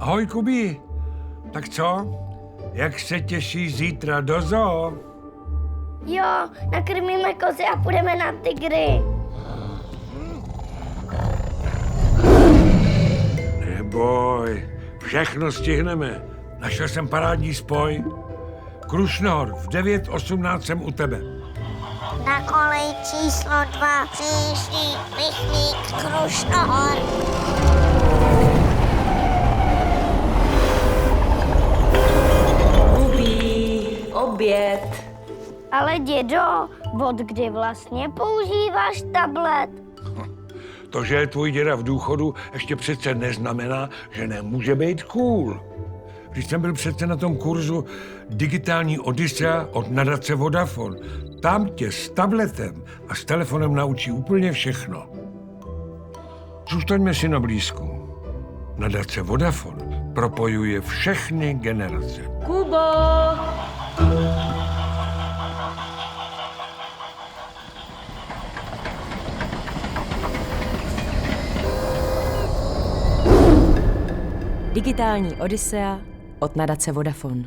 Ahoj, Kubi. Tak co? Jak se těšíš zítra do zoo? Jo, nakrmíme kozy a půjdeme na tygry. Neboj, všechno stihneme. Našel jsem parádní spoj. Krušnohor, v 9:18 jsem u tebe. Na kolej číslo 2 přijíždí rychlík Krušnohor. Kubi, oběd. Ale dědo, od kdy vlastně používáš tablet? To, že je tvůj děda v důchodu, ještě přece neznamená, že nemůže být cool. Když jsem byl přece na tom kurzu Digitální Odyssea od nadace Vodafone, tam tě s tabletem a s telefonem naučí úplně všechno. Zůstaňme si na blízku. Nadace Vodafone propojuje všechny generace. Kubo! Digitální Odyssea od nadace Vodafone.